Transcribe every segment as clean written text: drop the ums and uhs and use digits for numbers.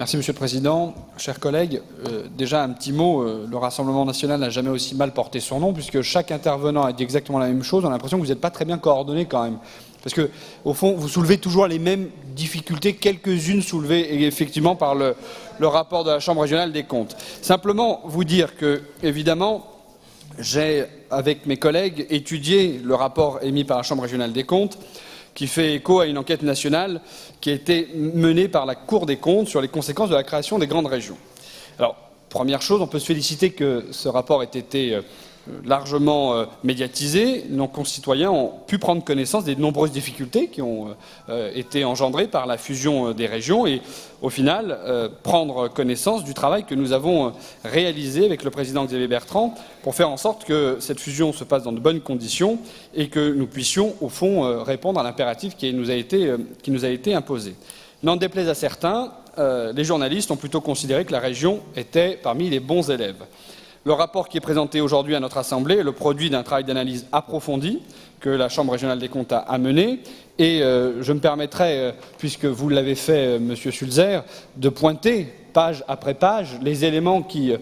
Merci Monsieur le Président. Chers collègues, déjà un petit mot, le Rassemblement national n'a jamais aussi mal porté son nom, puisque chaque intervenant a dit exactement la même chose. On a l'impression que vous n'êtes pas très bien coordonnés quand même. Parce que, au fond, vous soulevez toujours les mêmes difficultés, quelques-unes soulevées effectivement par le rapport de la Chambre régionale des comptes. Simplement vous dire que, évidemment, j'ai, avec mes collègues, étudié le rapport émis par la Chambre régionale des comptes, qui fait écho à une enquête nationale qui a été menée par la Cour des comptes sur les conséquences de la création des grandes régions. Alors, première chose, on peut se féliciter que ce rapport ait été largement médiatisé. Nos concitoyens ont pu prendre connaissance des nombreuses difficultés qui ont été engendrées par la fusion des régions et, au final, prendre connaissance du travail que nous avons réalisé avec le président Xavier Bertrand pour faire en sorte que cette fusion se passe dans de bonnes conditions et que nous puissions, au fond, répondre à l'impératif qui nous a été imposé. N'en déplaise à certains, les journalistes ont plutôt considéré que la région était parmi les bons élèves. Le rapport qui est présenté aujourd'hui à notre Assemblée est le produit d'un travail d'analyse approfondi que la Chambre régionale des comptes a mené et je me permettrai, puisque vous l'avez fait, Monsieur Sulzer, de pointer, page après page, les éléments qui,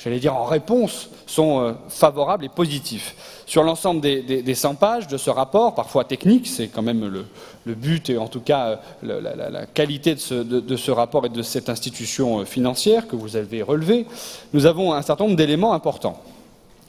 j'allais dire en réponse, sont favorables et positifs. Sur l'ensemble des 100 pages de ce rapport, parfois technique, c'est quand même le but et en tout cas la qualité de ce rapport et de cette institution financière que vous avez relevé, nous avons un certain nombre d'éléments importants.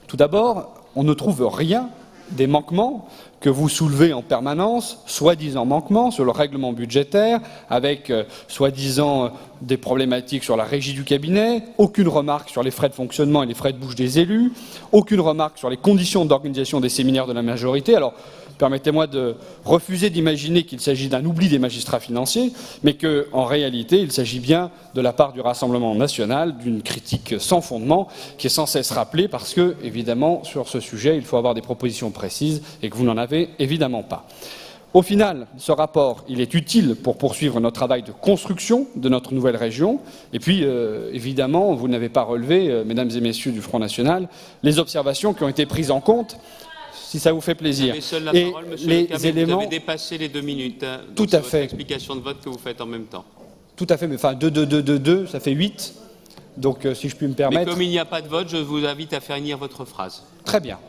Tout d'abord, on ne trouve rien des manquements que vous soulevez en permanence, soi-disant manquements sur le règlement budgétaire, avec soi-disant des problématiques sur la régie du cabinet, aucune remarque sur les frais de fonctionnement et les frais de bouche des élus, aucune remarque sur les conditions d'organisation des séminaires de la majorité. Alors, permettez-moi de refuser d'imaginer qu'il s'agit d'un oubli des magistrats financiers, mais qu'en réalité, il s'agit bien, de la part du Rassemblement national, d'une critique sans fondement qui est sans cesse rappelée parce que, évidemment, sur ce sujet, il faut avoir des propositions précises et que vous n'en avez évidemment pas. Au final, ce rapport, il est utile pour poursuivre notre travail de construction de notre nouvelle région. Et puis, évidemment, vous n'avez pas relevé, mesdames et messieurs du Front National, les observations qui ont été prises en compte, si ça vous fait plaisir. Vous avez seul la parole, monsieur le Camet, éléments... Vous avez dépassé les 2 minutes. Hein, tout à fait. Explication de vote que vous faites en même temps. Tout à fait, mais enfin 2, ça fait 8. Donc, si je puis me permettre... Mais comme il n'y a pas de vote, je vous invite à faire finir votre phrase. Très bien.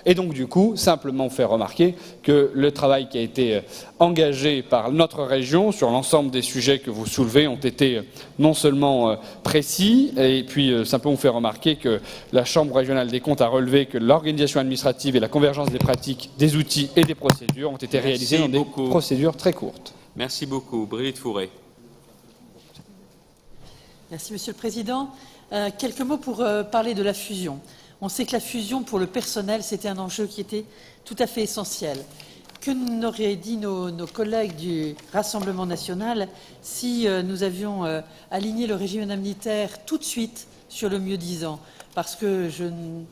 Et donc, du coup, simplement faire remarquer que le travail qui a été engagé par notre région sur l'ensemble des sujets que vous soulevez ont été non seulement précis, et puis simplement vous faire remarquer que la Chambre régionale des comptes a relevé que l'organisation administrative et la convergence des pratiques, des outils et des procédures ont été réalisées dans des procédures très courtes. Merci beaucoup. Brigitte Fourré. Merci, Monsieur le Président. Quelques mots pour parler de la fusion. On sait que la fusion pour le personnel, c'était un enjeu qui était tout à fait essentiel. Que n'auraient dit nos collègues du Rassemblement national si nous avions aligné le régime indemnitaire tout de suite sur le mieux-disant? Parce que je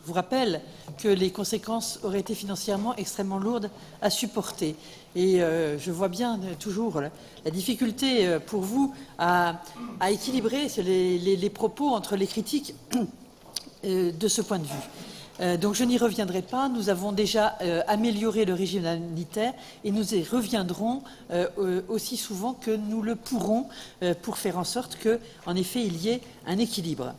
vous rappelle que les conséquences auraient été financièrement extrêmement lourdes à supporter. Et je vois bien toujours la difficulté pour vous à équilibrer les propos entre les critiques de ce point de vue. Donc je n'y reviendrai pas. Nous avons déjà amélioré le régime indemnitaire et nous y reviendrons aussi souvent que nous le pourrons pour faire en sorte qu'en effet il y ait un équilibre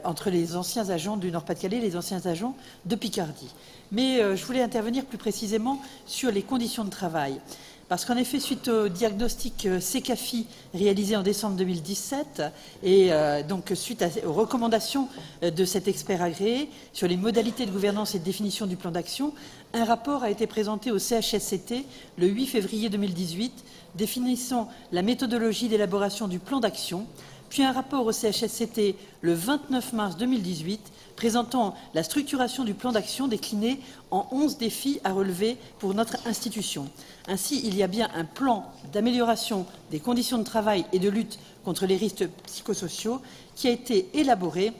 entre les anciens agents du Nord-Pas-de-Calais et les anciens agents de Picardie. Mais je voulais intervenir plus précisément sur les conditions de travail. Parce qu'en effet, suite au diagnostic CECAFI réalisé en décembre 2017 et donc suite aux recommandations de cet expert agréé sur les modalités de gouvernance et de définition du plan d'action, un rapport a été présenté au CHSCT le 8 février 2018 définissant la méthodologie d'élaboration du plan d'action, puis un rapport au CHSCT le 29 mars 2018 présentant la structuration du plan d'action décliné en 11 défis à relever pour notre institution. Ainsi, il y a bien un plan d'amélioration des conditions de travail et de lutte contre les risques psychosociaux qui a été élaboré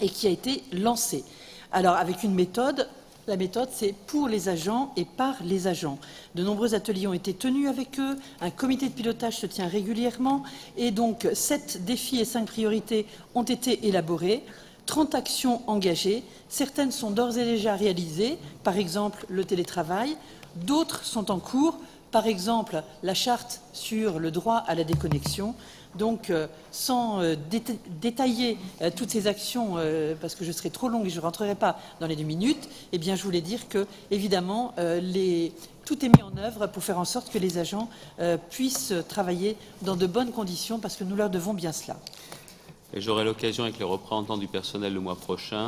et qui a été lancé. Alors, avec une méthode. La méthode, c'est pour les agents et par les agents. De nombreux ateliers ont été tenus avec eux, un comité de pilotage se tient régulièrement et donc 7 défis et 5 priorités ont été élaborés, 30 actions engagées, certaines sont d'ores et déjà réalisées, par exemple le télétravail, d'autres sont en cours, par exemple la charte sur le droit à la déconnexion, Donc, sans détailler toutes ces actions, parce que je serai trop longue et je ne rentrerai pas dans les 2 minutes, eh bien, je voulais dire que, évidemment, tout est mis en œuvre pour faire en sorte que les agents puissent travailler dans de bonnes conditions, parce que nous leur devons bien cela. Et j'aurai l'occasion avec les représentants du personnel le mois prochain